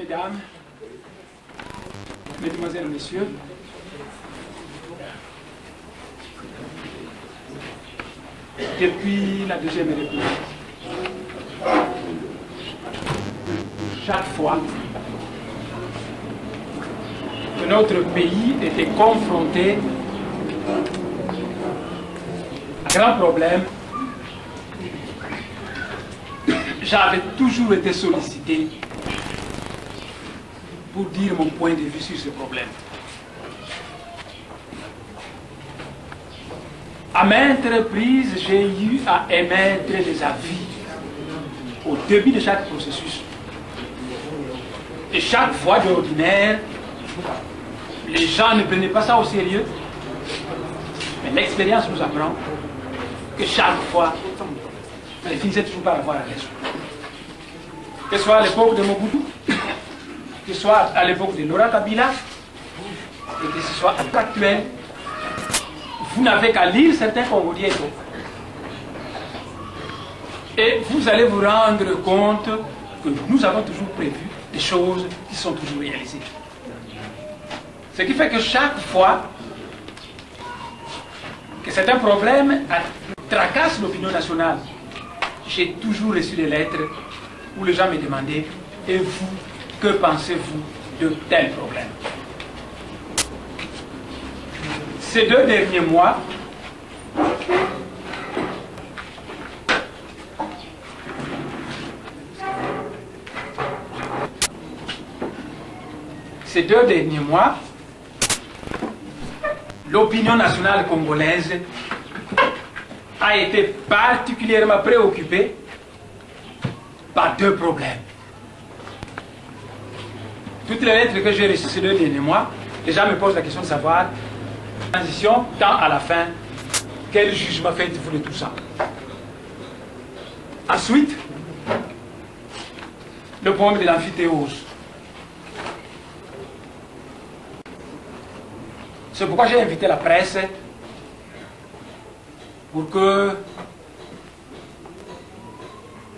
Mesdames, Mesdemoiselles, Messieurs, depuis la Deuxième République, chaque fois que notre pays était confronté à un grand problème, j'avais toujours été sollicité pour dire mon point de vue sur ce problème. À maintes reprises, j'ai eu à émettre des avis au début de chaque processus. Et chaque fois d'ordinaire, les gens ne prenaient pas ça au sérieux. Mais l'expérience nous apprend que chaque fois, ils finissaient toujours par avoir raison. Que ce soit à l'époque de Mobutu, que ce soit à l'époque de Laurent Kabila, et que ce soit à l'époque actuelle, vous n'avez qu'à lire certains Congolais et vous allez vous rendre compte que nous avons toujours prévu des choses qui sont toujours réalisées. Ce qui fait que chaque fois que certains problèmes tracassent l'opinion nationale, j'ai toujours reçu des lettres où les gens me demandaient « Et vous, que pensez-vous de tel problème ?» Ces 2 derniers mois, l'opinion nationale congolaise a été particulièrement préoccupée par 2 problèmes. Toutes les lettres que j'ai reçues ces 2 derniers mois, les gens me posent la question de savoir, transition, tant à la fin, quel jugement faites-vous de tout ça? Ensuite, le problème de l'amphithéose. C'est pourquoi j'ai invité la presse pour que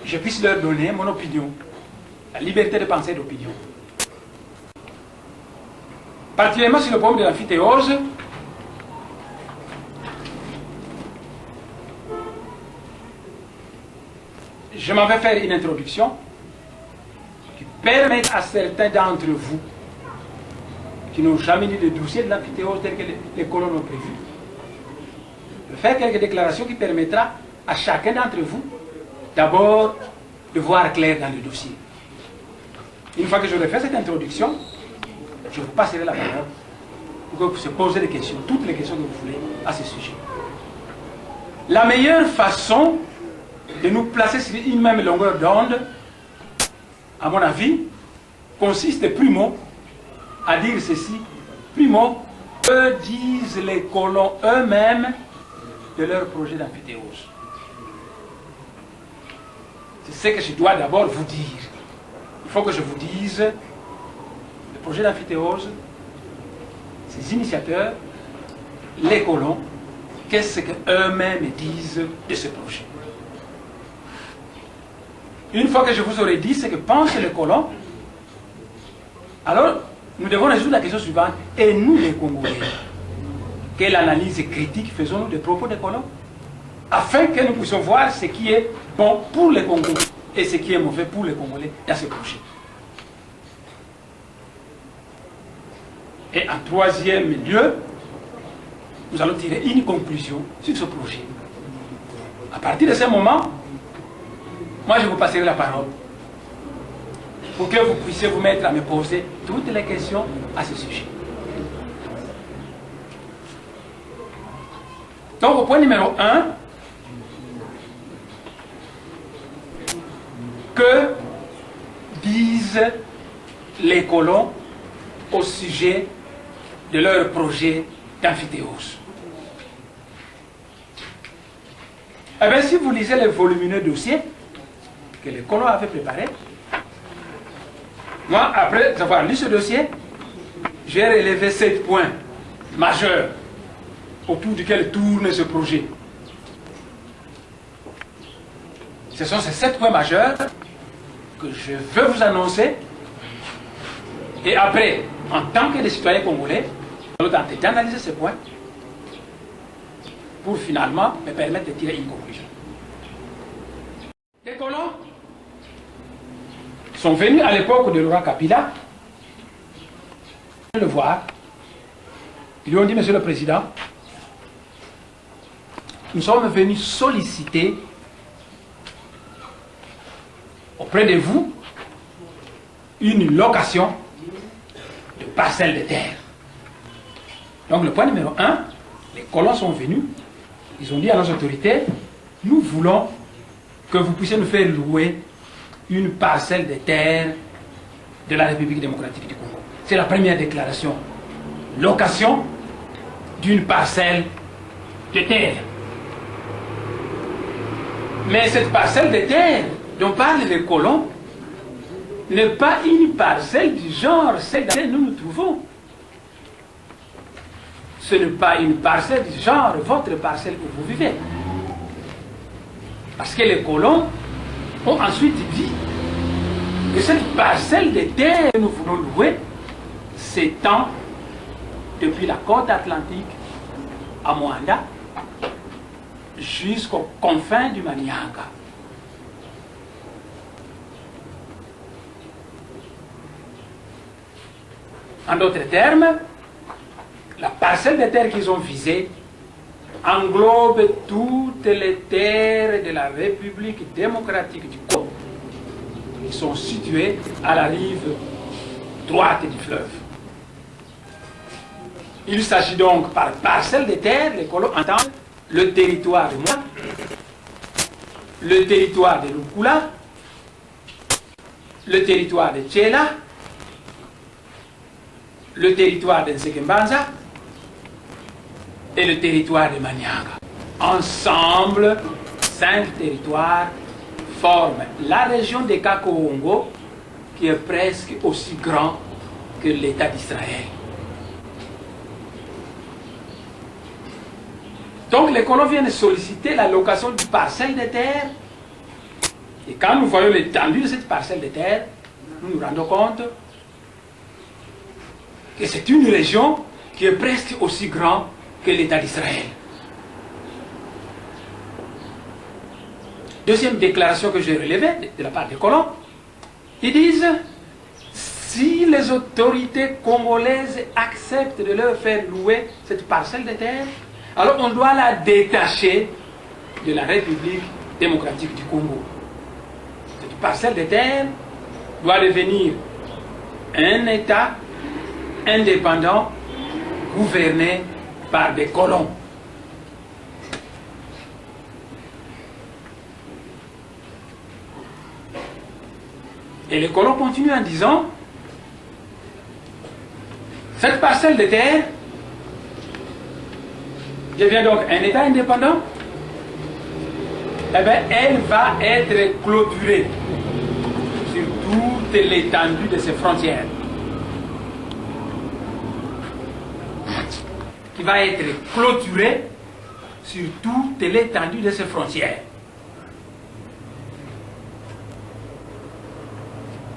je puisse leur donner mon opinion, la liberté de penser et d'opinion. Particulièrement sur le problème de l'amphithéose, je m'en vais faire une introduction qui permet à certains d'entre vous qui n'ont jamais lu le dossier de l'amphithéose tel que les colons l'ont prévu, de faire quelques déclarations qui permettra à chacun d'entre vous d'abord de voir clair dans le dossier. Une fois que j'aurai fait cette introduction, je vous passerai la parole pour que vous se posez des questions, toutes les questions que vous voulez à ce sujet. La meilleure façon de nous placer sur une même longueur d'onde, à mon avis, consiste primo à dire ceci. Primo, que disent les colons eux-mêmes de leur projet d'amphithéose? C'est ce que je dois d'abord vous dire. Il faut que je vous dise le projet d'amphithéose, ses initiateurs, les colons, qu'est-ce qu'eux-mêmes disent de ce projet. Une fois que je vous aurai dit ce que pensent les colons, alors nous devons résoudre la question suivante. Et nous les Congolais, quelle analyse critique faisons-nous des propos des colons, afin que nous puissions voir ce qui est bon pour les Congolais et ce qui est mauvais pour les Congolais dans ce projet. Et en troisième lieu, nous allons tirer une conclusion sur ce projet. À partir de ce moment, moi je vous passerai la parole pour que vous puissiez vous mettre à me poser toutes les questions à ce sujet. Donc au point numéro 1, que disent les colons au sujet de leur projet d'amphithéose? Eh bien, si vous lisez le volumineux dossier que les colons avaient préparé, moi, après avoir lu ce dossier, j'ai relevé 7 points majeurs autour duquel tourne ce projet. Ce sont ces 7 points majeurs que je veux vous annoncer Et après, en tant que des citoyens congolais, nous allons tenter d'analyser ces points pour finalement me permettre de tirer une conclusion. Les colons sont venus à l'époque de Laurent Kabila le voir. Ils lui ont dit, Monsieur le Président, nous sommes venus solliciter auprès de vous une location de parcelles de terre. Donc le point numéro 1, les colons sont venus, ils ont dit à nos autorités, nous voulons que vous puissiez nous faire louer une parcelle de terre de la République démocratique du Congo. C'est la première déclaration. Location d'une parcelle de terre. Mais cette parcelle de terre dont parlent les colons n'est pas une parcelle du genre celle dans laquelle nous nous trouvons. Ce n'est pas une parcelle du genre votre parcelle où vous vivez. Parce que les colons ont ensuite dit que cette parcelle de terre que nous voulons louer s'étend depuis la côte atlantique à Moanda jusqu'aux confins du Manianga. En d'autres termes, la parcelle de terre qu'ils ont visée englobe toutes les terres de la République démocratique du Congo qui sont situées à la rive droite du fleuve. Il s'agit donc par parcelle de terre, les colons entendent le territoire de Moi, le territoire de Lukula, le territoire de Tchela, le territoire de Nsekembanza et le territoire de Manianga. Ensemble, 5 territoires forment la région de Kakongo, qui est presque aussi grand que l'État d'Israël. Donc les colons viennent solliciter la location d'une parcelle de terre. Et quand nous voyons l'étendue de cette parcelle de terre, nous nous rendons compte que c'est une région qui est presque aussi grande que l'État d'Israël. Deuxième déclaration que j'ai relevée de la part des colons, ils disent, si les autorités congolaises acceptent de leur faire louer cette parcelle de terre, alors on doit la détacher de la République démocratique du Congo. Cette parcelle de terre doit devenir un État indépendant, gouverné par des colons. Et les colons continuent en disant, cette parcelle de terre devient donc un État indépendant, eh bien, elle va être clôturée sur toute l'étendue de ses frontières. Qui va être clôturée sur toute l'étendue de ses frontières.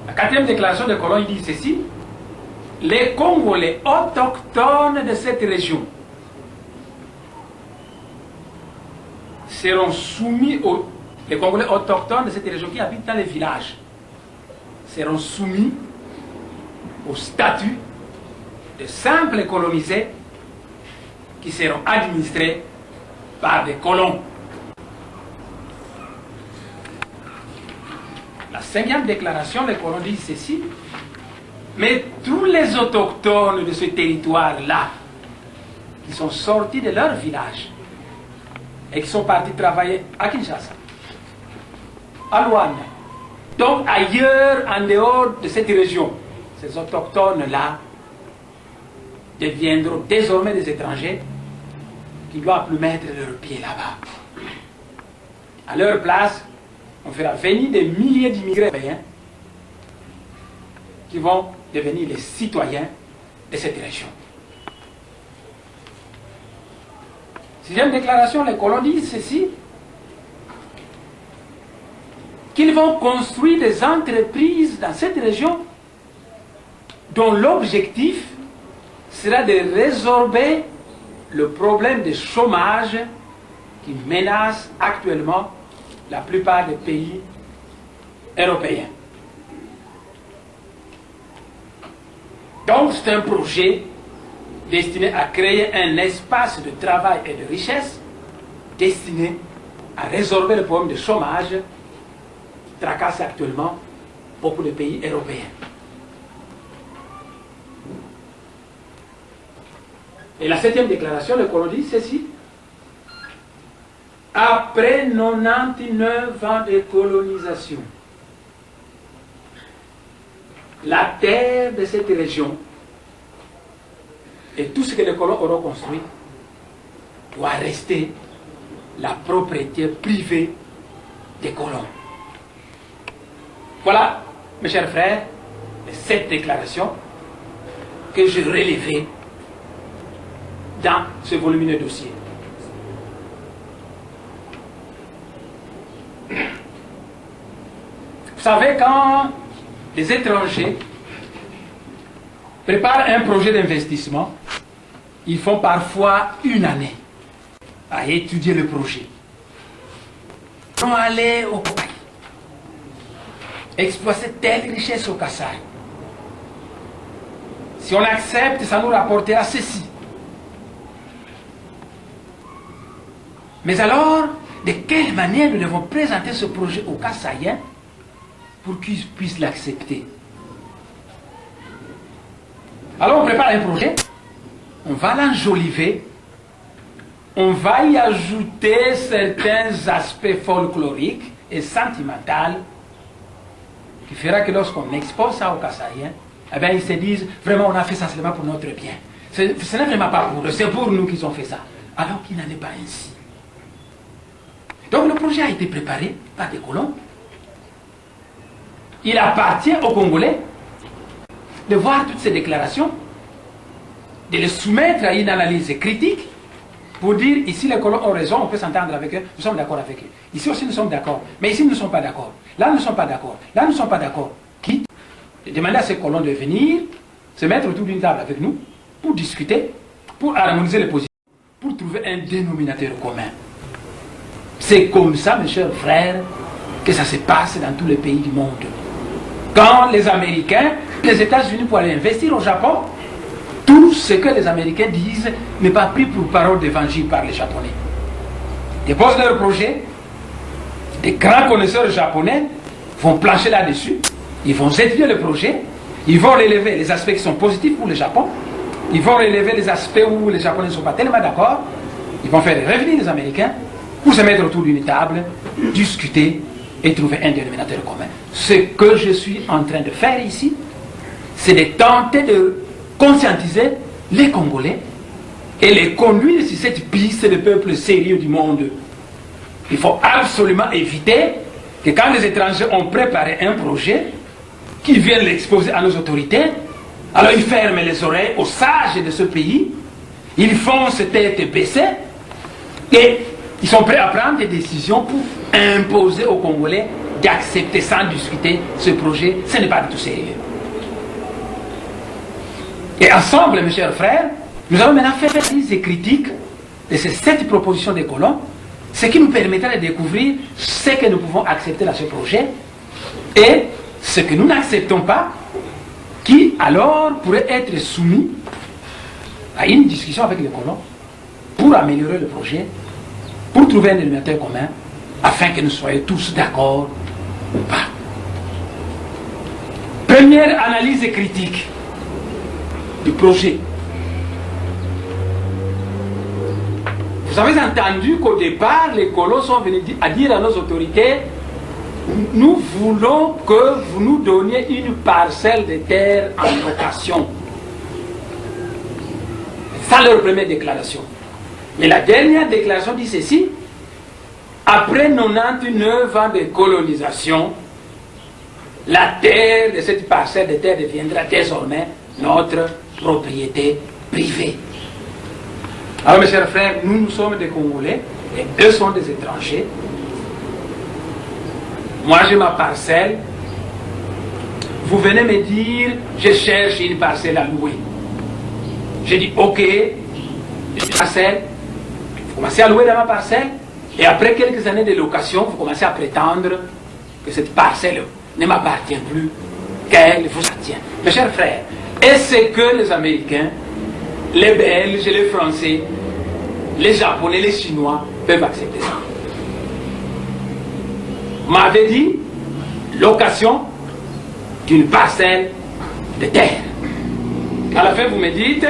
La 4e déclaration des colons dit ceci, les Congolais autochtones de cette région seront soumis les Congolais autochtones de cette région qui habitent dans les villages seront soumis au statut de simples colonisés qui seront administrés par des colons. La 5e déclaration, les colons disent ceci, mais tous les autochtones de ce territoire-là, qui sont sortis de leur village et qui sont partis travailler à Kinshasa, à Luanda, donc ailleurs en dehors de cette région, ces autochtones-là deviendront désormais des étrangers qui ne doivent plus mettre leurs pieds là-bas. À leur place, on fera venir des milliers d'immigrés européens qui vont devenir les citoyens de cette région. 6e déclaration, les colons disent ceci, qu'ils vont construire des entreprises dans cette région dont l'objectif sera de résorber le problème de chômage qui menace actuellement la plupart des pays européens. Donc c'est un projet destiné à créer un espace de travail et de richesse destiné à résorber le problème de chômage qui tracasse actuellement beaucoup de pays européens. Et la 7e déclaration, le colon dit ceci: après 99 ans de colonisation, la terre de cette région et tout ce que les colons auront construit doit rester la propriété privée des colons. Voilà, mes chers frères, les 7 déclarations que je relevais dans ce volumineux dossier. Vous savez, quand les étrangers préparent un projet d'investissement, ils font parfois une année à étudier le projet. Ils vont aller au Kasaï, exploiter telle richesse au Kasaï. Si on accepte, ça nous rapportera ceci. Mais alors, de quelle manière nous devons présenter ce projet aux Kasaïens pour qu'ils puissent l'accepter? Alors on prépare un projet, on va l'enjoliver, on va y ajouter certains aspects folkloriques et sentimentaux qui fera que lorsqu'on expose ça aux Kasaïens, eh bien ils se disent vraiment on a fait ça seulement pour notre bien. Ce n'est vraiment pas pour eux, c'est pour nous qu'ils ont fait ça. Alors qu'il n'en est pas ainsi. Donc le projet a été préparé par des colons. Il appartient aux Congolais de voir toutes ces déclarations, de les soumettre à une analyse critique pour dire ici les colons ont raison, on peut s'entendre avec eux, nous sommes d'accord avec eux. Ici aussi nous sommes d'accord, mais ici nous ne sommes pas d'accord. Là nous ne sommes pas d'accord, là nous ne sommes pas d'accord. Quitte de demander à ces colons de venir se mettre autour d'une table avec nous pour discuter, pour harmoniser les positions, pour trouver un dénominateur commun. C'est comme ça, mes chers frères, que ça se passe dans tous les pays du monde. Quand les Américains, les États-Unis pour aller investir au Japon, tout ce que les Américains disent n'est pas pris pour parole d'évangile par les Japonais. Ils déposent leur projet, des grands connaisseurs japonais vont plancher là-dessus, ils vont étudier le projet, ils vont relever les aspects qui sont positifs pour le Japon, ils vont relever les aspects où les Japonais ne sont pas tellement d'accord, ils vont faire revenir les Américains pour se mettre autour d'une table, discuter et trouver un dénominateur commun. Ce que je suis en train de faire ici, c'est de tenter de conscientiser les Congolais et les conduire sur cette piste de peuple sérieux du monde. Il faut absolument éviter que quand les étrangers ont préparé un projet, qu'ils viennent l'exposer à nos autorités, alors ils ferment les oreilles aux sages de ce pays, ils foncent tête baissée et ils sont prêts à prendre des décisions pour imposer aux Congolais d'accepter sans discuter ce projet. Ce n'est pas du tout sérieux. Et ensemble, mes chers frères, nous allons maintenant faire des critiques de ces 7 propositions des colons, ce qui nous permettra de découvrir ce que nous pouvons accepter dans ce projet et ce que nous n'acceptons pas, qui alors pourrait être soumis à une discussion avec les colons pour améliorer le projet, pour trouver un dénominateur commun, afin que nous soyons tous d'accord ou pas. Première analyse critique du projet. Vous avez entendu qu'au départ, les colons sont venus à dire à nos autorités: nous voulons que vous nous donniez une parcelle de terre en location. C'est ça leur première déclaration. Mais la dernière déclaration dit ceci: après 99 ans de colonisation, la terre de cette parcelle de terre deviendra désormais notre propriété privée. Alors mes chers frères, nous sommes des Congolais et eux sont des étrangers. Moi j'ai ma parcelle, vous venez me dire, je cherche une parcelle à louer. J'ai dit, ok, une parcelle, vous commencez à louer dans ma parcelle, et après quelques années de location, vous commencez à prétendre que cette parcelle ne m'appartient plus, qu'elle vous appartient. Mes chers frères, est-ce que les Américains, les Belges, les Français, les Japonais, les Chinois peuvent accepter ça? Vous m'avez dit location d'une parcelle de terre. À la fin, vous me dites,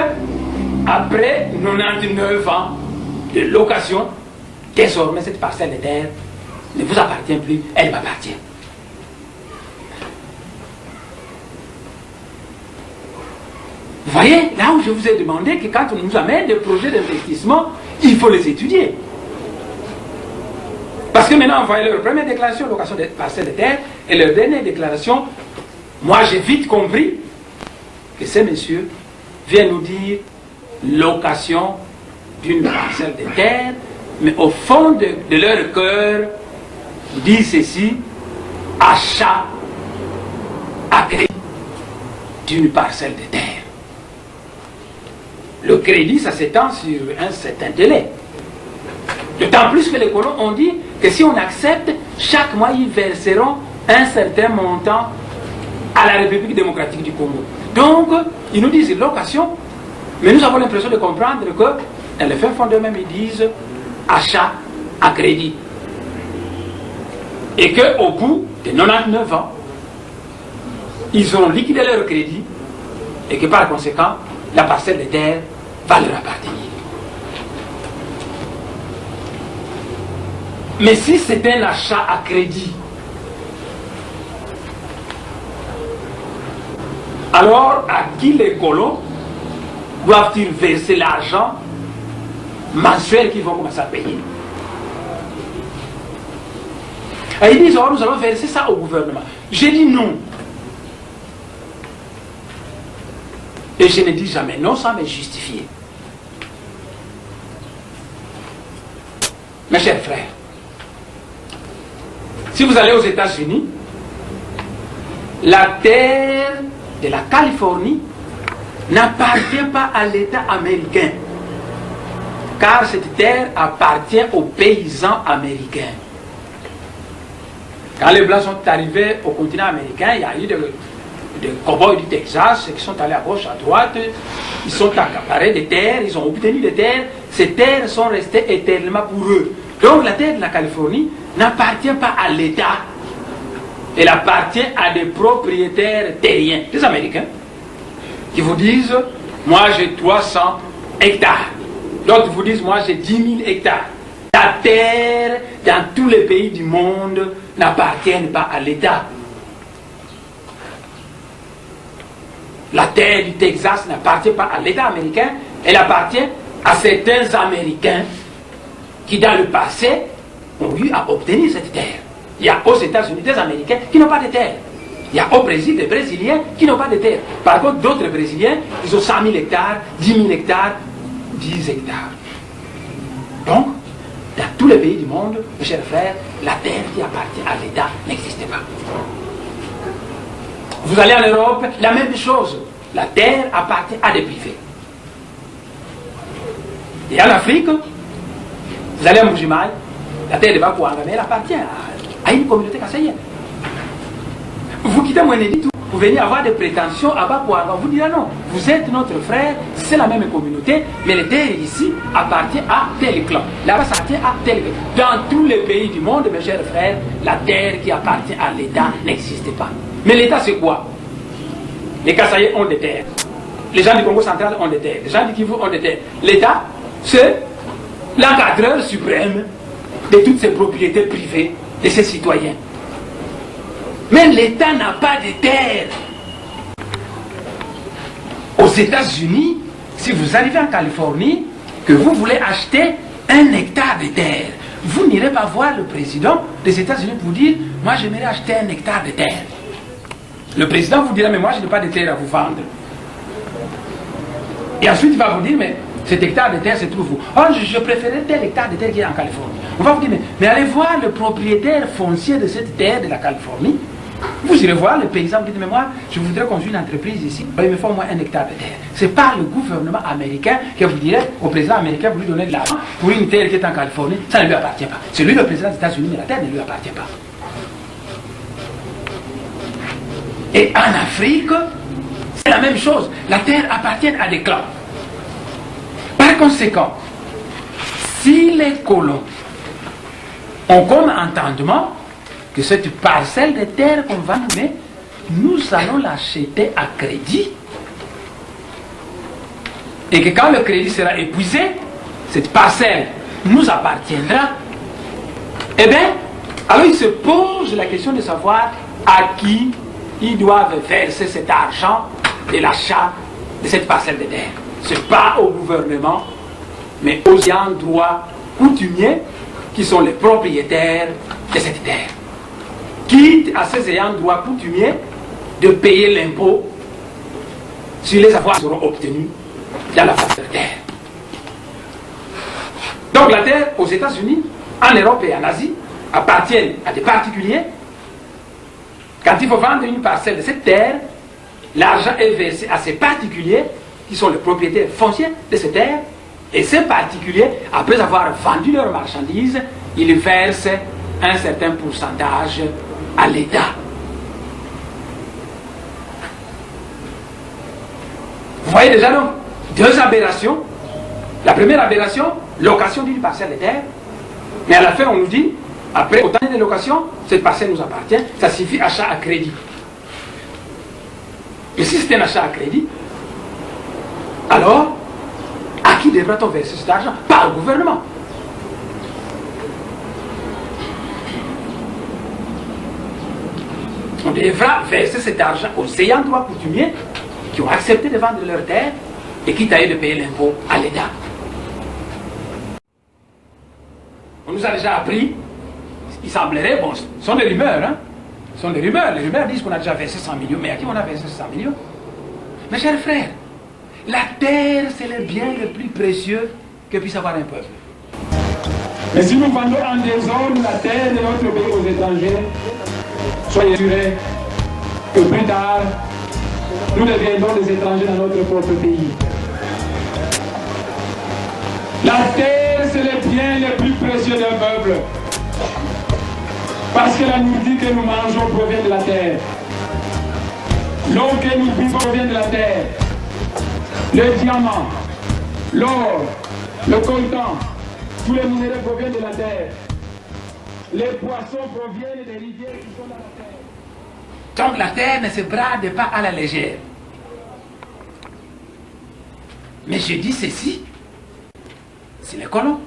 après 99 ans de location, désormais cette parcelle de terre ne vous appartient plus, elle m'appartient. Vous voyez, là où je vous ai demandé que quand on nous amène des projets d'investissement, il faut les étudier. Parce que maintenant, on voit leur première déclaration, location de parcelles de terre, et leur dernière déclaration, moi j'ai vite compris que ces messieurs viennent nous dire location d'une parcelle de terre, mais au fond de leur cœur, dit ceci, achat à crédit d'une parcelle de terre. Le crédit, ça s'étend sur un certain délai. D'autant plus que les colons ont dit que si on accepte, chaque mois ils verseront un certain montant à la République démocratique du Congo. Donc, ils nous disent location, mais nous avons l'impression de comprendre que, dans le fin fond d'eux-mêmes, ils disent achat à crédit. Et qu'au bout de 99 ans, ils auront liquidé leur crédit et que par conséquent, la parcelle de terre va leur appartenir. Mais si c'est un achat à crédit, alors à qui les colons doivent-ils verser l'argent mensuel qu'ils vont commencer à payer? Et ils disent, oh, nous allons verser ça au gouvernement. J'ai dit non. Et je ne dis jamais non sans me justifier. Mes chers frères, si vous allez aux États-Unis, la terre de la Californie n'appartient pas à l'État américain, car cette terre appartient aux paysans américains. Quand les Blancs sont arrivés au continent américain, il y a eu des cow-boys du Texas qui sont allés à gauche, à droite, ils sont accaparés des terres, ils ont obtenu des terres, ces terres sont restées éternellement pour eux. Donc la terre de la Californie n'appartient pas à l'État, elle appartient à des propriétaires terriens, des Américains, qui vous disent, moi j'ai 300 hectares, d'autres vous disent, moi j'ai 10 000 hectares. La terre dans tous les pays du monde n'appartient pas à l'État. La terre du Texas n'appartient pas à l'État américain, elle appartient à certains Américains qui dans le passé ont eu à obtenir cette terre. Il y a aux États-Unis des Américains qui n'ont pas de terre. Il y a au Brésil des Brésiliens qui n'ont pas de terre. Par contre, d'autres Brésiliens, ils ont 100 000 hectares, 10 000 hectares, 10 hectares. Donc, dans tous les pays du monde, mes chers frères, la terre qui appartient à l'État n'existe pas. Vous allez en Europe, la même chose. La terre appartient à des privés. Et en Afrique, vous allez à Mbujimayi, la terre de Bakuanga, mais elle appartient à une communauté kassaïenne. Vous quittez Mwenedi, vous venez avoir des prétentions à Bakuanga, vous direz non, vous êtes notre frère, c'est la même communauté, mais les terres ici appartiennent à tel clan. Là-bas, ça appartient à tel clan. Dans tous les pays du monde, mes chers frères, la terre qui appartient à l'État n'existe pas. Mais l'État, c'est quoi? Les Kassaïens ont des terres. Les gens du Congo central ont des terres. Les gens du Kivu ont des terres. L'État, c'est l'encadreur suprême de toutes ces propriétés privées de ses citoyens. Mais l'État n'a pas de terre. Aux États-Unis, si vous arrivez en Californie, que vous voulez acheter 1 hectare de terre, vous n'irez pas voir le président des États-Unis pour dire, moi j'aimerais acheter 1 hectare de terre. Le président vous dira, mais moi je n'ai pas de terre à vous vendre. Et ensuite il va vous dire, mais cet hectare de terre se trouve où? Oh, je préférais tel hectare de terre qui est en Californie. On va vous dire, mais allez voir le propriétaire foncier de cette terre de la Californie Vous irez voir le paysan, vous dites, mais moi, je voudrais construire une entreprise ici, il me faut au moins 1 hectare de terre. Ce n'est pas le gouvernement américain qui vous dirait au président américain, vous lui donnez de l'argent pour une terre qui est en Californie, ça ne lui appartient pas. C'est lui le président des États-Unis, mais la terre ne lui appartient pas. Et en Afrique, c'est la même chose. La terre appartient à des clans. Par conséquent, si les colons ont comme entendement que cette parcelle de terre qu'on va nommer, nous allons l'acheter à crédit, et que quand le crédit sera épuisé, cette parcelle nous appartiendra, eh bien, alors il se pose la question de savoir à qui ils doivent verser cet argent de l'achat de cette parcelle de terre. Ce n'est pas au gouvernement, mais aux ayants droit coutumiers qui sont les propriétaires de cette terre. Quitte à ces ayants droit coutumiers de payer l'impôt sur les avoirs qui seront obtenus dans la parcelle de terre. Donc la terre aux États-Unis, en Europe et en Asie appartiennent à des particuliers. Quand il faut vendre une parcelle de cette terre, l'argent est versé à ces particuliers qui sont les propriétaires fonciers de cette terre, et ces particuliers, après avoir vendu leurs marchandises, ils versent un certain pourcentage à l'État. Vous voyez déjà donc 2 aberrations. La première aberration, location d'une parcelle de terre, mais à la fin on nous dit, après autant de locations, cette parcelle nous appartient, ça signifie achat à crédit. Et si c'est un achat à crédit, alors, à qui devra-t-on verser cet argent? Pas au gouvernement. On devra verser cet argent aux ayants droit coutumiers qui ont accepté de vendre leur terre et qui taillent de payer l'impôt à l'État. On nous a déjà appris, il semblerait, bon, ce sont des rumeurs, hein? Ce sont des rumeurs. Les rumeurs disent qu'on a déjà versé 100 millions, mais à qui on a versé 100 millions? Mes chers frères, la terre, c'est le bien le plus précieux que puisse avoir un peuple. Mais si nous vendons en désordre la terre de notre pays aux étrangers, soyez assurés que plus tard, nous deviendrons des étrangers dans notre propre pays. La terre, c'est le bien le plus précieux d'un peuple. Parce que la nourriture que nous mangeons provient de la terre. L'eau que nous buvons provient de la terre. Le diamant, l'or, le coltan, tous les minéraux proviennent de la terre. Les poissons proviennent des rivières qui sont dans la terre. Donc la terre ne se brade pas à la légère. Mais je dis ceci, si les colons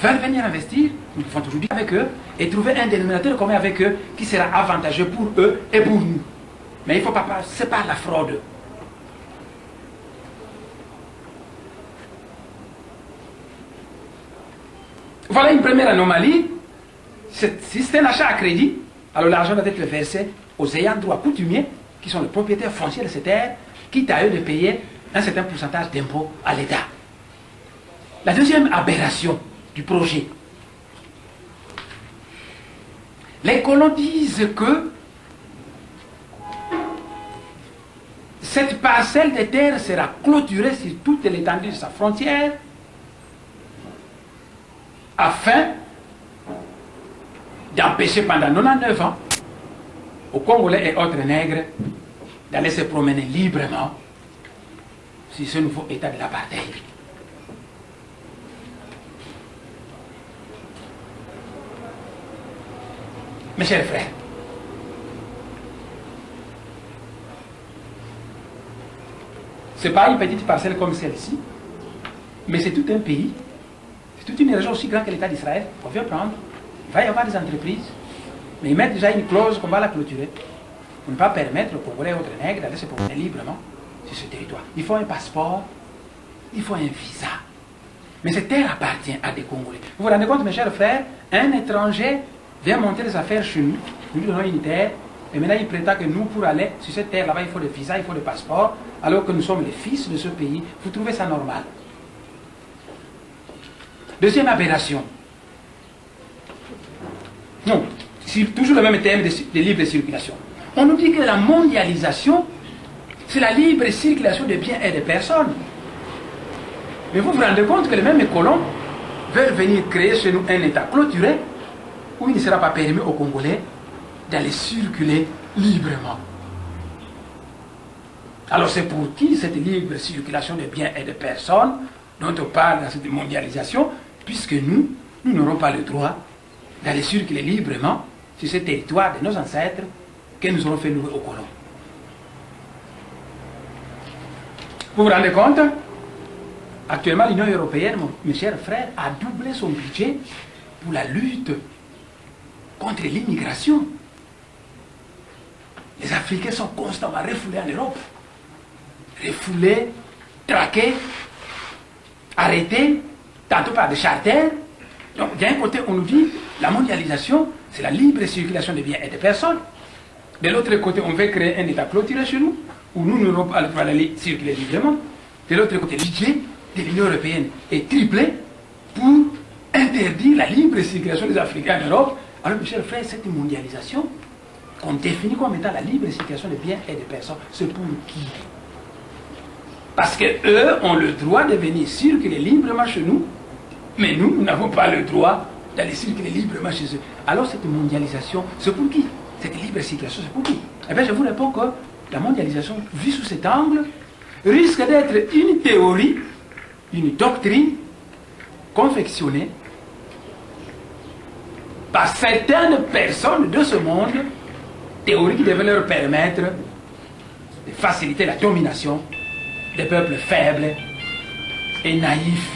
veulent venir investir, nous devons toujours dire avec eux et trouver un dénominateur commun avec eux qui sera avantageux pour eux et pour nous. Mais il ne faut pas passer par la fraude. Voilà une première anomalie. Si c'est un achat à crédit, alors l'argent doit être versé aux ayants droit coutumiers, qui sont les propriétaires fonciers de ces terres, quitte à eux de payer un certain pourcentage d'impôt à l'État. La deuxième aberration du projet. Les colons disent que cette parcelle de terre sera clôturée sur toute l'étendue de sa frontière afin d'empêcher pendant 99 ans aux Congolais et autres nègres d'aller se promener librement sur ce nouveau état de l'apartheid. Mes chers frères, ce n'est pas une petite parcelle comme celle-ci, mais c'est tout un pays, c'est toute une région aussi grande que l'État d'Israël. On vient prendre, il va y avoir des entreprises, mais ils mettent déjà une clause qu'on va la clôturer pour ne pas permettre aux Congolais et autres nègres d'aller se promener librement sur ce territoire. Il faut un passeport, il faut un visa. Mais cette terre appartient à des Congolais. Vous vous rendez compte, mes chers frères, un étranger vient monter des affaires chez nous, nous lui donnons une terre, et maintenant il prétend que nous, pour aller sur cette terre là-bas, il faut le visa, il faut le passeport, alors que nous sommes les fils de ce pays. Vous trouvez ça normal? Deuxième aberration. Non, toujours le même thème de libre circulation. On nous dit que la mondialisation, c'est la libre circulation des biens et des personnes. Mais vous vous rendez compte que les mêmes colons veulent venir créer chez nous un État clôturé où il ne sera pas permis aux Congolais d'aller circuler librement. Alors c'est pour qui cette libre circulation des biens et des personnes dont on parle dans cette mondialisation, puisque nous n'aurons pas le droit d'aller circuler librement sur ce territoire de nos ancêtres que nous aurons fait louer aux colons. Vous vous rendez compte? Actuellement, l'Union européenne, mes chers frères, a doublé son budget pour la lutte contre l'immigration. Les Africains sont constamment refoulés en Europe. Refoulés, traqués, arrêtés, tantôt par des charters. Donc, d'un côté, on nous dit la mondialisation, c'est la libre circulation des biens et des personnes. De l'autre côté, on veut créer un État clôturé chez nous, où nous n'aurons pas le droit d'aller circuler librement. De l'autre côté, le budget de l'Union européenne est triplé pour interdire la libre circulation des Africains en Europe. Alors, mes chers frères, cette mondialisation qu'on définit comme étant la libre circulation des biens et des personnes, c'est pour qui? Parce qu'eux ont le droit de venir circuler librement chez nous, mais nous n'avons pas le droit d'aller circuler librement chez eux. Alors cette mondialisation, c'est pour qui? Cette libre circulation, c'est pour qui? Eh bien, je vous réponds que la mondialisation, vue sous cet angle, risque d'être une théorie, une doctrine confectionnée par certaines personnes de ce monde, théorie qui devait leur permettre de faciliter la domination des peuples faibles et naïfs.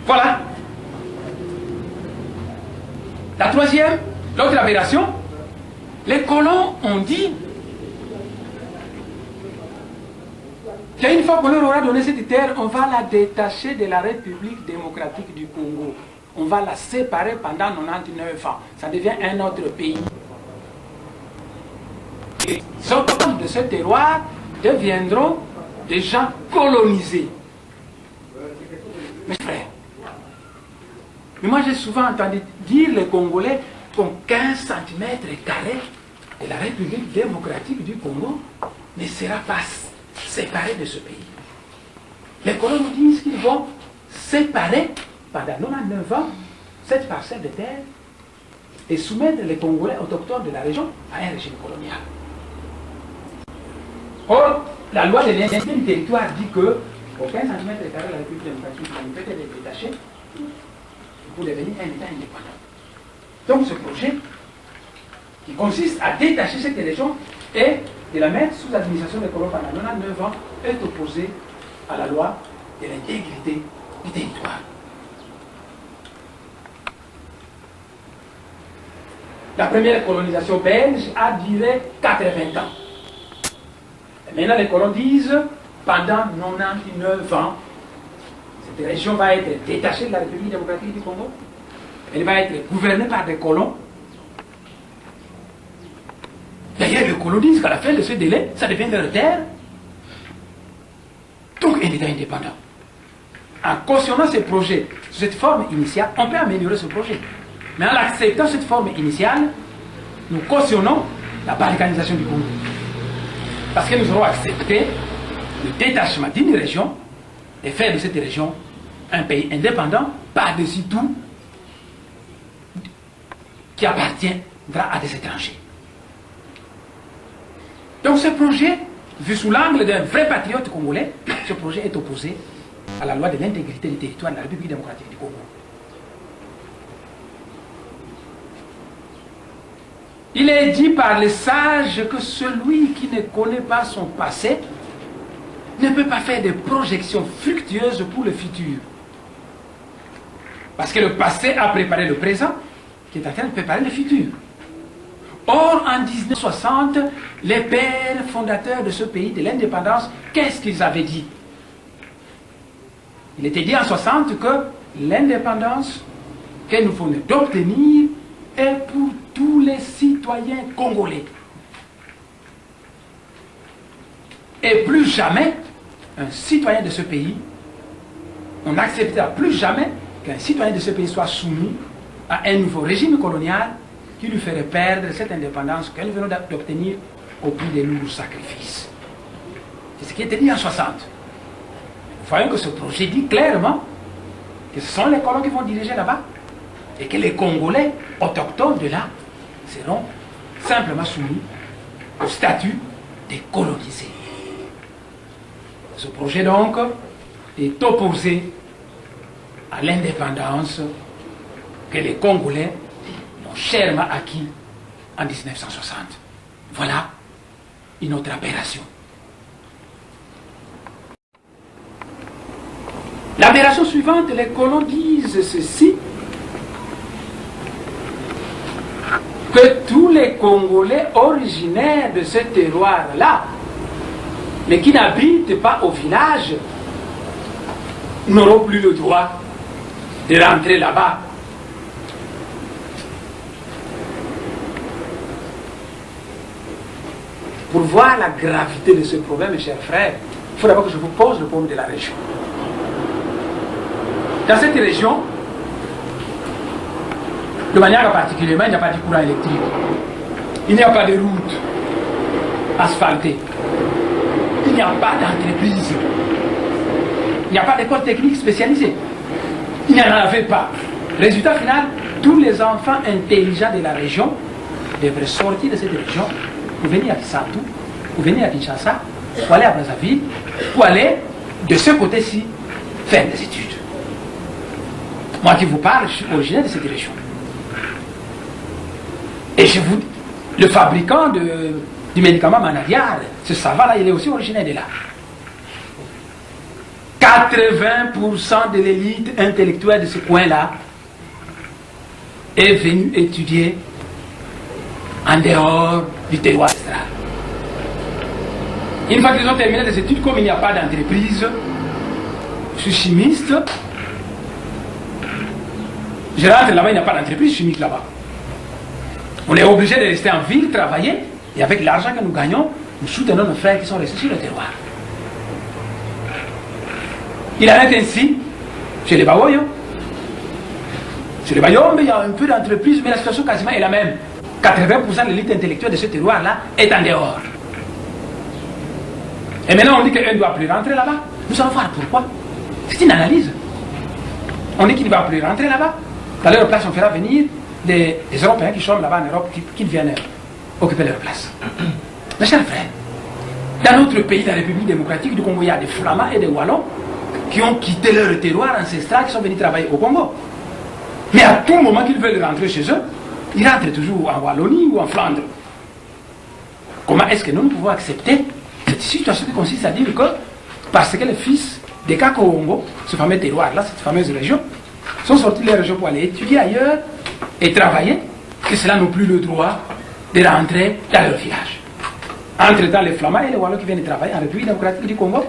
Voilà. La troisième, l'autre aberration, les colons ont dit qu'une fois qu'on leur aura donné cette terre, on va la détacher de la République démocratique du Congo. On va la séparer pendant 99 ans. Ça devient un autre pays. Les autochtones de ce terroir deviendront des gens colonisés. Mes frères, mais moi j'ai souvent entendu dire les Congolais qu'ont 15 cm² de la République démocratique du Congo ne sera pas séparée de ce pays. Les colons nous disent qu'ils vont séparer pendant 99 ans cette parcelle de terre et soumettre les Congolais autochtones de la région à un régime colonial. Or, la loi de l'identité du territoire dit que au 15 cm² de la République démocratique du peut être détaché pour devenir un État indépendant. Donc ce projet, qui consiste à détacher cette région et de la mettre sous administration des colons pendant 99 ans, est opposé à la loi de l'intégrité du territoire. La première colonisation belge a duré 80 ans. Et maintenant, les colons disent, pendant 99 ans, cette région va être détachée de la République démocratique du Congo. Elle va être gouvernée par des colons. D'ailleurs, les colons disent qu'à la fin de ce délai, ça devient leur terre. Donc, un État indépendant. En cautionnant ce projet sous cette forme initiale, on peut améliorer ce projet. Mais en acceptant cette forme initiale, nous cautionnons la balkanisation du Congo. Parce que nous aurons accepté le détachement d'une région et faire de cette région un pays indépendant, par-dessus tout, qui appartiendra à des étrangers. Donc ce projet, vu sous l'angle d'un vrai patriote congolais, ce projet est opposé à la loi de l'intégrité du territoire de la République démocratique du Congo. Il est dit par les sages que celui qui ne connaît pas son passé ne peut pas faire des projections fructueuses pour le futur. Parce que le passé a préparé le présent, qui est en train de préparer le futur. Or, en 1960, les pères fondateurs de ce pays, de l'indépendance, qu'est-ce qu'ils avaient dit? Il était dit en 60 que l'indépendance que nous venons d'obtenir est pour tous les citoyens congolais. Et plus jamais, un citoyen de ce pays, on n'acceptera plus jamais qu'un citoyen de ce pays soit soumis à un nouveau régime colonial qui lui ferait perdre cette indépendance qu'elle venait d'obtenir au prix de lourds sacrifices. C'est ce qui était dit en 60. Nous voyons que ce projet dit clairement que ce sont les colons qui vont diriger là-bas et que les Congolais autochtones de là seront simplement soumis au statut des colonisés. Ce projet donc est opposé à l'indépendance que les Congolais ont chèrement acquis en 1960. Voilà une autre aberration. L'aberration suivante, les colons disent ceci, que tous les Congolais originaires de ce terroir-là, mais qui n'habitent pas au village, n'auront plus le droit de rentrer là-bas. Pour voir la gravité de ce problème, mes chers frères, il faut d'abord que je vous pose le problème de la région. Dans cette région, de manière particulièrement, il n'y a pas de courant électrique. Il n'y a pas de route asphaltée. Il n'y a pas d'entreprise. Il n'y a pas d'école technique spécialisée. Il n'y en avait pas. Résultat final, tous les enfants intelligents de la région devraient sortir de cette région pour venir à Kisatu, pour venir à Kinshasa, pour aller à Brazzaville, pour aller de ce côté-ci faire des études. Moi qui vous parle, je suis originaire de cette région. Et je vous dis, le fabricant du médicament Manadiar, ce savant-là, il est aussi originaire de là. 80% de l'élite intellectuelle de ce coin-là est venue étudier en dehors du terroir astral. Une fois qu'ils ont terminé les études, comme il n'y a pas d'entreprise, je suis chimiste, je rentre là-bas, il n'y a pas d'entreprise chimique là-bas. On est obligé de rester en ville, travailler, et avec l'argent que nous gagnons, nous soutenons nos frères qui sont restés sur le terroir. Il en est ainsi chez les Bawoyo. Chez les Bayombe, il y a un peu d'entreprise, mais la situation quasiment est la même. 80% de l'élite intellectuelle de ce terroir-là est en dehors. Et maintenant, on dit qu'elle ne doit plus rentrer là-bas. Nous allons voir pourquoi. C'est une analyse. On dit qu'il ne va plus rentrer là-bas. À leur place, on fera venir des Européens qui sont là-bas en Europe, qui viennent occuper leur place. Mes chers frères, dans notre pays, la République démocratique du Congo, il y a des Flamands et des Wallons qui ont quitté leur terroir ancestral, qui sont venus travailler au Congo. Mais à tout moment qu'ils veulent rentrer chez eux, ils rentrent toujours en Wallonie ou en Flandre. Comment est-ce que nous pouvons accepter cette situation qui consiste à dire que, parce que les fils des Kakongo, ce fameux terroir-là, cette fameuse région, sont sortis de la région pour aller étudier ailleurs et travailler, que cela n'ont plus le droit de rentrer dans leur village. Entre-temps, les Flamands et les Wallons qui viennent travailler en République démocratique du Congo,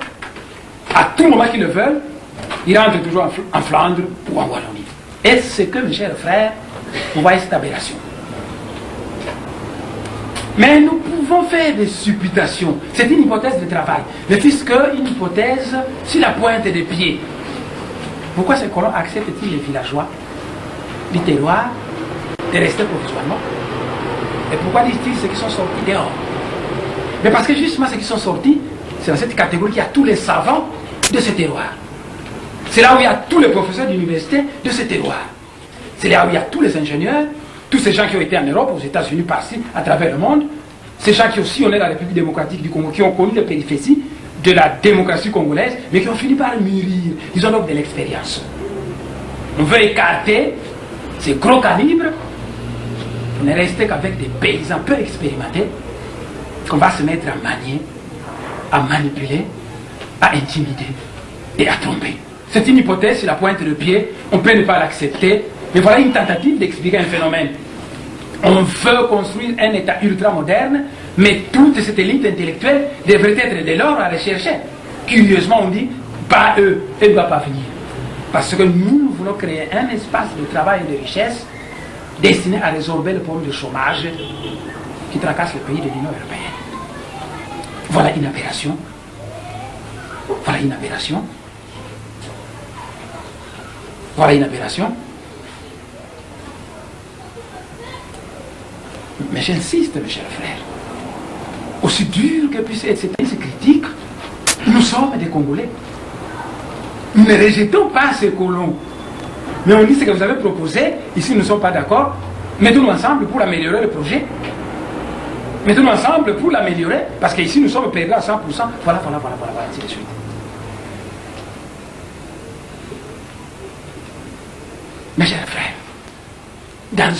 à tout moment qu'ils le veulent, ils rentrent toujours en Flandre ou en Wallonie. Est-ce que, mes chers frères, vous voyez cette aberration? Mais nous pouvons faire des supputations. C'est une hypothèse de travail. Mais puisque une hypothèse sur la pointe des pieds, pourquoi ces colons acceptent-ils les villageois du terroir de rester provisoirement? Et pourquoi disent-ils ceux qui sont sortis dehors? Mais parce que justement ceux qui sont sortis, c'est dans cette catégorie qu'il y a tous les savants de ce terroir. C'est là où il y a tous les professeurs d'université de ce terroir. C'est là où il y a tous les ingénieurs, tous ces gens qui ont été en Europe, aux États-Unis, par-ci, à travers le monde, ces gens qui aussi, on est la République démocratique du Congo, qui ont connu les périphéties de la démocratie congolaise, mais qui ont fini par mûrir. Ils ont donc de l'expérience. On veut écarter ces gros calibres pour ne rester qu'avec des paysans peu expérimentés qu'on va se mettre à manier, à manipuler, à intimider et à tromper. C'est une hypothèse sur la pointe de pied, on peut ne pas l'accepter, mais voilà une tentative d'expliquer un phénomène. On veut construire un État ultra-moderne, mais toute cette élite intellectuelle devrait être dès lors à rechercher. Curieusement, on dit, pas eux, elle ne doit pas venir. Parce que nous voulons créer un espace de travail et de richesse destiné à résorber le problème du chômage qui tracasse le pays de l'Union européenne. Voilà une aberration. Voilà une aberration. Voilà une aberration. Mais j'insiste, mes chers frères, aussi dur que puisse être ces critiques, nous sommes des Congolais. Nous ne rejetons pas ces colons. Mais on dit ce que vous avez proposé, ici nous ne sommes pas d'accord, mettons-nous ensemble pour améliorer le projet. Mettons-nous ensemble pour l'améliorer, parce qu'ici nous sommes perdus à 100%. Voilà, ainsi de suite. Mes chers frères, dans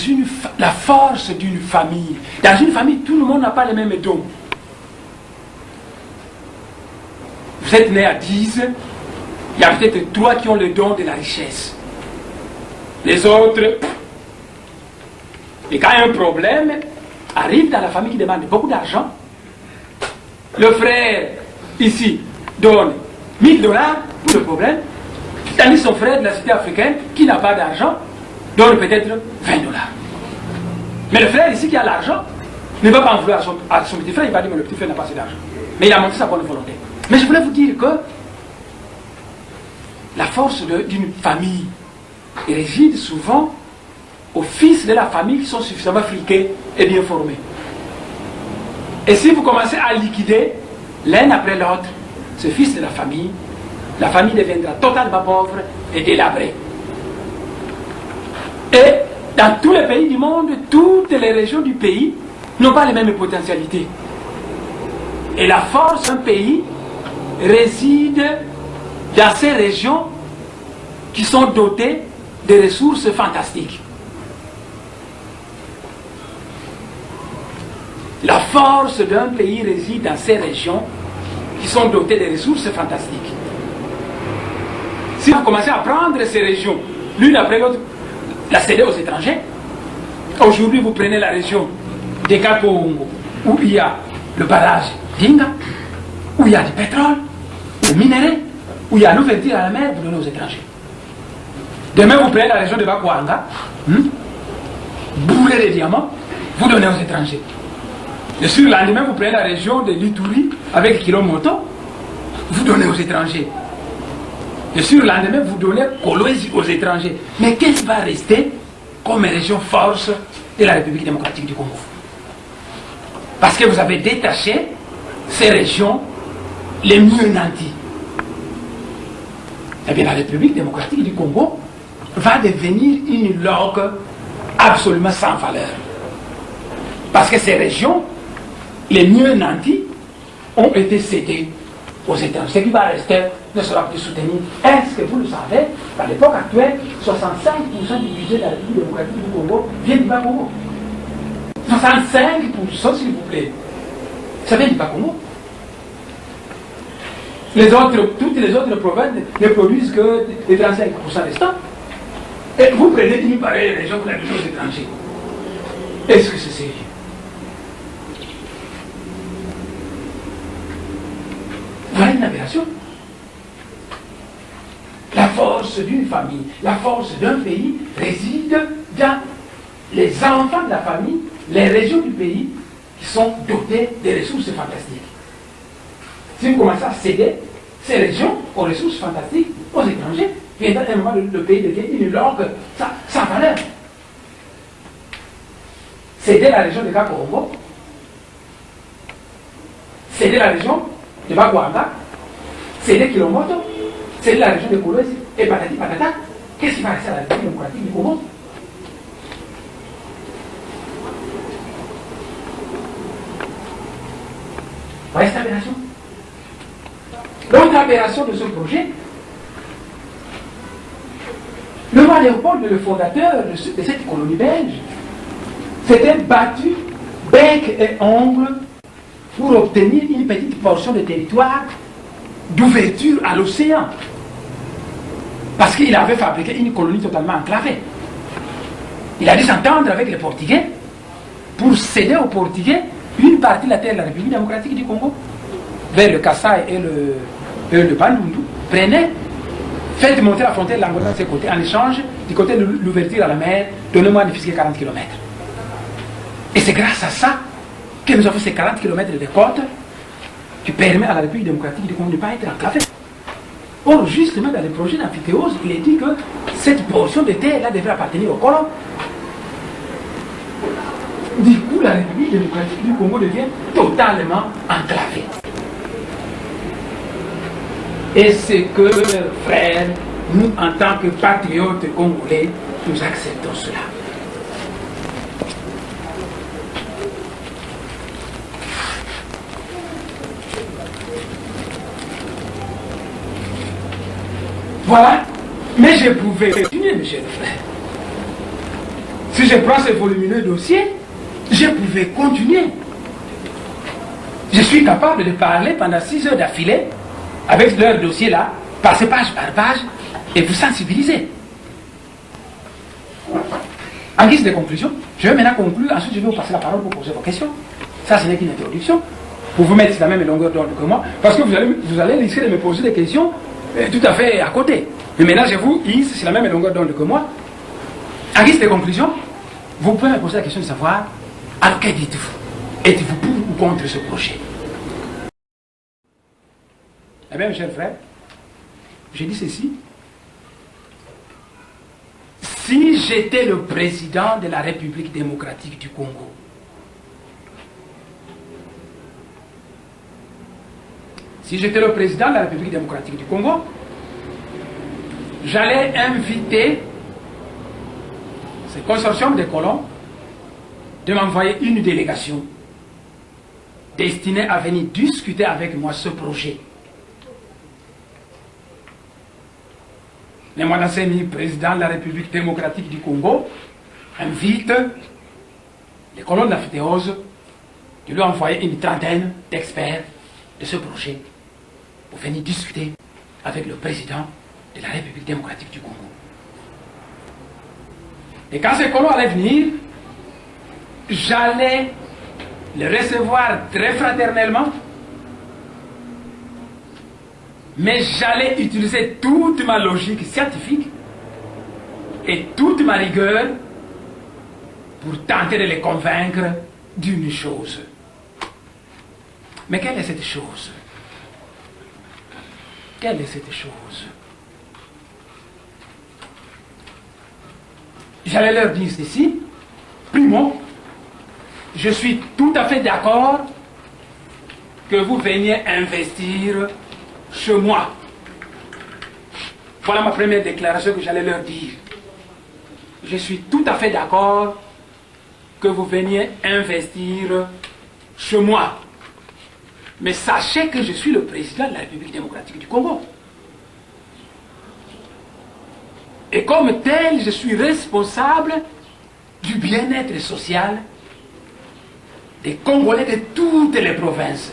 la force d'une famille, dans une famille, tout le monde n'a pas les mêmes dons. Vous êtes né à 10, il y a peut-être 3 qui ont le don de la richesse. Les autres, et quand un problème arrive dans la famille qui demande beaucoup d'argent, le frère, ici, donne 1000 $ pour le problème, tandis son frère de la cité africaine, qui n'a pas d'argent, donne peut-être 20 $. Mais le frère ici qui a l'argent, ne va pas en vouloir à son petit frère, il va dire, mais le petit frère n'a pas assez d'argent. Mais il a montré sa bonne volonté. Mais je voulais vous dire que la force d'une famille réside souvent aux fils de la famille qui sont suffisamment friqués et bien formés. Et si vous commencez à liquider l'un après l'autre ce fils de la famille deviendra totalement pauvre et délabrée. Et dans tous les pays du monde, toutes les régions du pays n'ont pas les mêmes potentialités. Et la force d'un pays réside dans ces régions qui sont dotées de ressources fantastiques. La force d'un pays réside dans ces régions qui sont dotées de ressources fantastiques. Si vous commencez à prendre ces régions, l'une après l'autre, la céder aux étrangers, aujourd'hui vous prenez la région des Kakongo, où il y a le barrage d'Inga, où il y a du pétrole, du minerai, où il y a l'ouverture à la mer, vous donnez aux étrangers. Demain vous prenez la région de Bakwanga, bourrez les diamants, vous donnez aux étrangers. Le surlendemain, vous prenez la région de l'Ituri avec Kilomoto, vous donnez aux étrangers. Le surlendemain, vous donnez Kolwezi aux étrangers. Mais qu'est-ce qui va rester comme région force de la République démocratique du Congo? Parce que vous avez détaché ces régions les mieux nanties. Eh bien, la République démocratique du Congo va devenir une langue absolument sans valeur. Parce que ces régions les mieux nantis ont été cédés aux étrangers. Ce qui va rester ne sera plus soutenu. Est-ce que vous le savez, qu'à l'époque actuelle, 65% du budget de la République démocratique du Congo vient du Bas-Congo. 65%, s'il vous plaît. Ça vient du Bas-Congo. Toutes les autres provinces ne produisent que les 35% restants. Et vous prenez une pareille région pour la donnez aux étrangers. Est-ce que c'est sérieux? Voilà une aberration. La force d'une famille, la force d'un pays réside dans les enfants de la famille, les régions du pays qui sont dotées de ressources fantastiques. Si vous commencez à céder ces régions aux ressources fantastiques aux étrangers, viendra un moment le pays devient une langue sans valeur. Céder la région de Kakongo, céder la région de Bakwanga, céder Kilomoto, céder la région de Kolwezi, et patati patata, qu'est-ce qui va rester à la République démocratique du Congo? Voyez cette aberration? L'autre aberration de ce projet, le roi Léopold, le fondateur de cette colonie belge, s'était battu bec et ongle pour obtenir une petite portion de territoire d'ouverture à l'océan. Parce qu'il avait fabriqué une colonie totalement enclavée. Il a dû s'entendre avec les Portugais pour céder aux Portugais une partie de la terre de la République démocratique du Congo, vers le Kassai et le Bandundu. Prenez, faites monter la frontière de l'Angola de ce côté, en échange du côté de l'ouverture à la mer, donnez-moi un fiscal 40 km. Et c'est grâce à ça que nous avons ces 40 km de côte qui permet à la République démocratique du Congo de ne pas être enclavée. Or, justement, dans le projet d'amphithéose, il est dit que cette portion de terre-là devrait appartenir aux colons. Du coup, la République démocratique du Congo devient totalement enclavée. Et c'est que, frères, nous, en tant que patriotes congolais, nous acceptons cela. Voilà. Mais je pouvais continuer, mes chers frères. Si je prends ce volumineux dossier, je pouvais continuer. Je suis capable de parler pendant 6 heures d'affilée avec leur dossier là, passer page par page et vous sensibiliser. En guise de conclusion, je vais maintenant conclure, ensuite je vais vous passer la parole pour poser vos questions. Ça, ce n'est qu'une introduction, pour vous mettre sur la même longueur d'onde que moi, parce que vous allez risquer de me poser des questions tout à fait à côté. Mais maintenant, je vous hisse sur la même longueur d'onde que moi. En guise de conclusion, vous pouvez me poser la question de savoir, alors que dites-vous? Êtes-vous pour ou contre ce projet? Eh bien, mes chers frères, j'ai dit ceci. Si j'étais le président de la République démocratique du Congo, si j'étais le président de la République démocratique du Congo, j'allais inviter ce consortium de colons de m'envoyer une délégation destinée à venir discuter avec moi ce projet. Le Mwanansemi, président de la République démocratique du Congo, invite les colons de la Fédéose de lui envoyer une trentaine d'experts de ce projet pour venir discuter avec le président de la République démocratique du Congo. Et quand ces colons allaient venir, j'allais les recevoir très fraternellement, mais j'allais utiliser toute ma logique scientifique et toute ma rigueur pour tenter de les convaincre d'une chose. Mais quelle est cette chose? Quelle est cette chose? J'allais leur dire ceci. Primo, je suis tout à fait d'accord que vous veniez investir chez moi. Voilà ma première déclaration que j'allais leur dire. Je suis tout à fait d'accord que vous veniez investir chez moi. Mais sachez que je suis le président de la République démocratique du Congo. Et comme tel, je suis responsable du bien-être social des Congolais de toutes les provinces.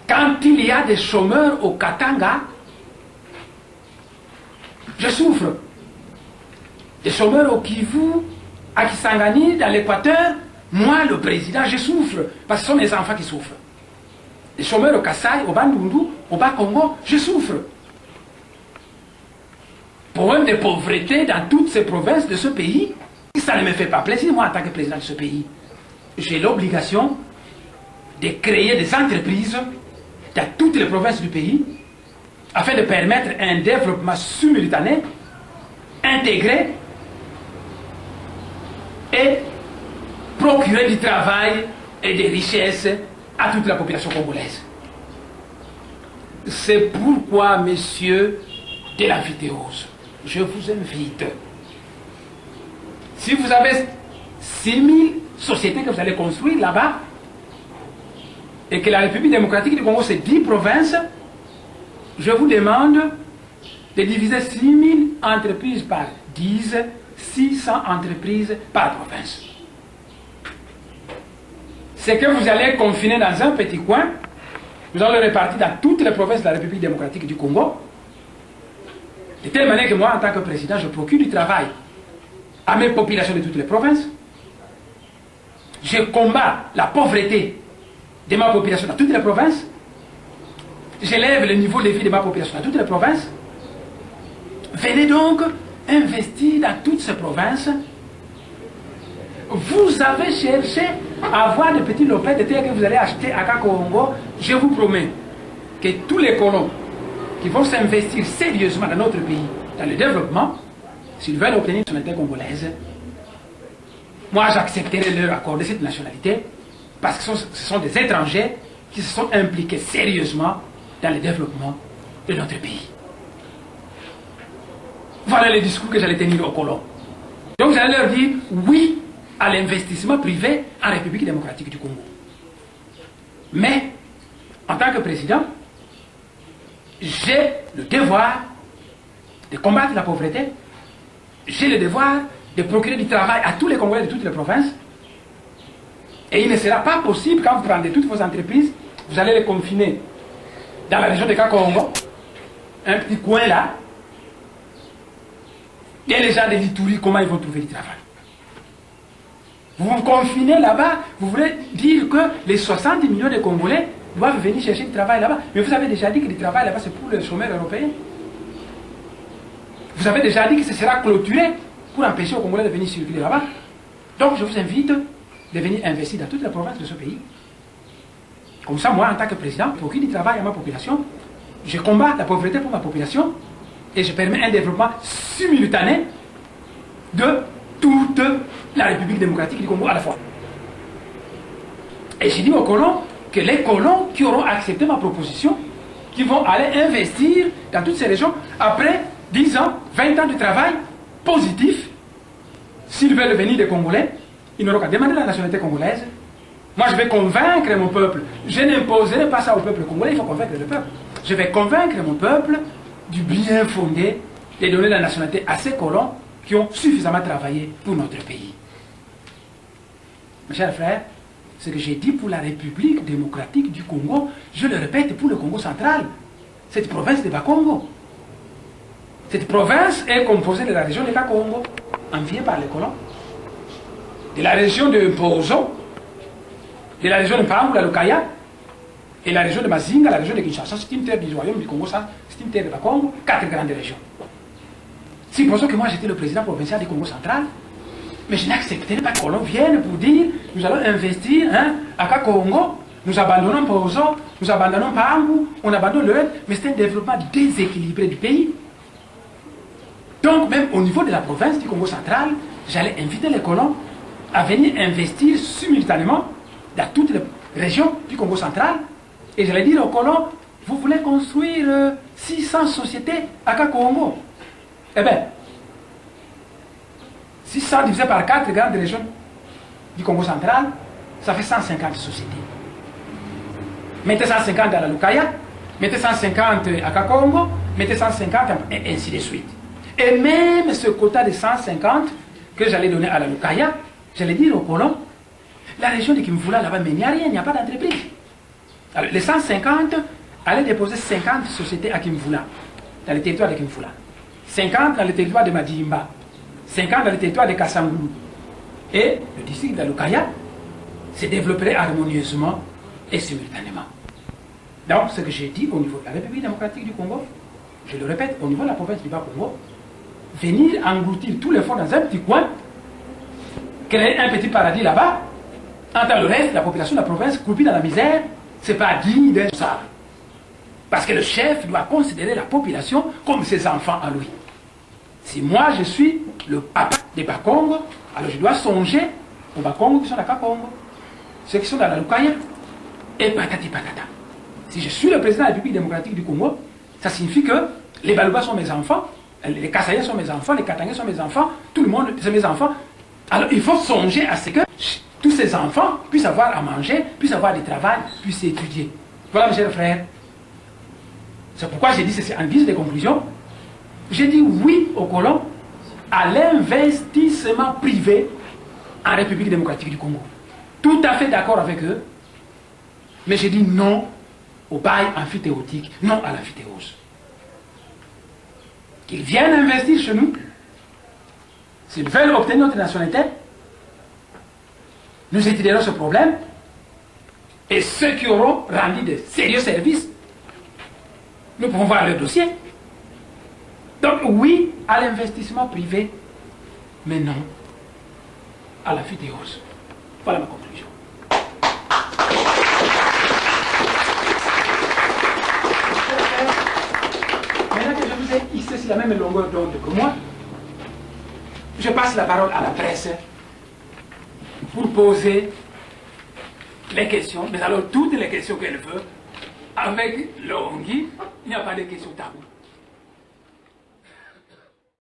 Quand il y a des chômeurs au Katanga, je souffre. Des chômeurs au Kivu, à Kisangani, dans l'Équateur, moi, le président, je souffre. Parce que ce sont mes enfants qui souffrent. Des chômeurs au Kassai, au Bandundu, au Bas-Congo, je souffre. Problème de pauvreté dans toutes ces provinces de ce pays, ça ne me fait pas plaisir, moi, en tant que président de ce pays. J'ai l'obligation de créer des entreprises dans toutes les provinces du pays, afin de permettre un développement simultané, intégré, et procurer du travail et des richesses à toute la population congolaise. C'est pourquoi, messieurs de l'amphithéose, je vous invite, si vous avez 6000 sociétés que vous allez construire là-bas, et que la République démocratique du Congo, c'est 10 provinces, je vous demande de diviser 6000 entreprises par 10, 600 entreprises par province. C'est que vous allez confiner dans un petit coin, vous allez le répartir dans toutes les provinces de la République démocratique du Congo, de telle manière que moi, en tant que président, je procure du travail à mes populations de toutes les provinces. Je combats la pauvreté de ma population dans toutes les provinces. J'élève le niveau de vie de ma population dans toutes les provinces. Venez donc investir dans toutes ces provinces. Vous avez cherché à avoir des petits lopettes de terre que vous allez acheter à Kakongo. Je vous promets que tous les colons qui vont s'investir sérieusement dans notre pays, dans le développement, s'ils veulent obtenir une nationalité congolaise, moi j'accepterai leur accorder cette nationalité parce que ce sont des étrangers qui se sont impliqués sérieusement dans le développement de notre pays. Voilà le discours que j'allais tenir aux colons. Donc j'allais leur dire oui à l'investissement privé en République démocratique du Congo. Mais, en tant que président, j'ai le devoir de combattre la pauvreté, j'ai le devoir de procurer du travail à tous les Congolais de toutes les provinces. Et il ne sera pas possible, quand vous prenez toutes vos entreprises, vous allez les confiner dans la région de Kakongo, un petit coin là, et les gens de l'Ituri, comment ils vont trouver du travail? Vous vous confinez là-bas, vous voulez dire que les 60 millions de Congolais doivent venir chercher du travail là-bas. Mais vous avez déjà dit que le travail là-bas, c'est pour les chômeurs européens. Vous avez déjà dit que ce sera clôturé pour empêcher aux Congolais de venir circuler là-bas. Donc je vous invite de venir investir dans toutes les provinces de ce pays. Comme ça, moi, en tant que président, pour qu'il y ait du travail à ma population, je combats la pauvreté pour ma population et je permets un développement simultané de toute la République démocratique du Congo à la fois. Et j'ai dit aux colons que les colons qui auront accepté ma proposition, qui vont aller investir dans toutes ces régions, après 10 ans, 20 ans de travail positif, s'ils veulent venir des Congolais, ils n'auront qu'à demander la nationalité congolaise. Moi, je vais convaincre mon peuple. Je n'imposerai pas ça au peuple congolais, il faut convaincre le peuple. Je vais convaincre mon peuple du bien fondé de donner la nationalité à ces colons qui ont suffisamment travaillé pour notre pays. Mes chers frères, ce que j'ai dit pour la République démocratique du Congo, je le répète pour le Congo central, cette province de Bakongo. Cette province est composée de la région de Kakongo, enviée par les colons, de la région de Pozo, de la région de Pamou, la Lukaya, et la région de Mazinga, la région de Kinshasa. C'est une terre du royaume du Congo, c'est une terre de Bakongo, 4 grandes régions. Supposons que moi j'étais le président provincial du Congo central, mais je n'accepterai pas que colons viennent pour dire nous allons investir à Kakongo, nous abandonnons Pozo, nous abandonnons Pamou, on abandonne le reste, mais c'est un développement déséquilibré du pays. Donc même au niveau de la province du Congo central, j'allais inviter les colons à venir investir simultanément dans toutes les régions du Congo central. Et j'allais dire aux colons, vous voulez construire 600 sociétés à Kakongo. Eh bien, 600 divisé par 4 grandes régions du Congo central, ça fait 150 sociétés. Mettez 150 à la Lukaya, mettez 150 à Kakongo, mettez 150 et ainsi de suite. Et même ce quota de 150 que j'allais donner à la Lukaya, j'allais dire aux colons, la région de Kimvula, là-bas, mais il n'y a rien, il n'y a pas d'entreprise. Alors, les 150 allaient déposer 50 sociétés à Kimvula, dans le territoire de Kimvula. 50 dans le territoire de Madimba, 50 dans le territoire de Kassangoulou. Et le district de la Lukaya se développerait harmonieusement et simultanément. Donc, ce que j'ai dit au niveau de la République démocratique du Congo, je le répète, au niveau de la province du Bas-Congo, venir engloutir tous les fonds dans un petit coin, créer un petit paradis là-bas, entendre le reste, la population de la province croupie dans la misère, c'est pas digne d'un ça. Parce que le chef doit considérer la population comme ses enfants à lui. Si moi je suis le papa des Bakongo, alors je dois songer aux Bakongo qui sont à Kakongo, ceux qui sont dans la Lukaya, et patati patata. Si je suis le président de la République démocratique du Congo, ça signifie que les Baluba sont mes enfants, les Kassayens sont mes enfants, les Katangais sont mes enfants, tout le monde c'est mes enfants. Alors il faut songer à ce que tous ces enfants puissent avoir à manger, puissent avoir du travail, puissent étudier. Voilà, mes chers frères. C'est pourquoi j'ai dit ceci en guise de conclusion. J'ai dit oui aux colons à l'investissement privé en République démocratique du Congo. Tout à fait d'accord avec eux. Mais j'ai dit non au bail amphithéotique, non à l'amphithéose. Qu'ils viennent investir chez nous. S'ils veulent obtenir notre nationalité, nous étudierons ce problème. Et ceux qui auront rendu de sérieux services, nous pouvons voir leur dossier. Donc oui à l'investissement privé, mais non à la l'amphithéose. Voilà ma conclusion. Maintenant que je vous ai hissé sur la même longueur d'onde que moi, je passe la parole à la presse pour poser les questions, mais alors toutes les questions qu'elle veut, avec le Hongui, il n'y a pas de questions taboues.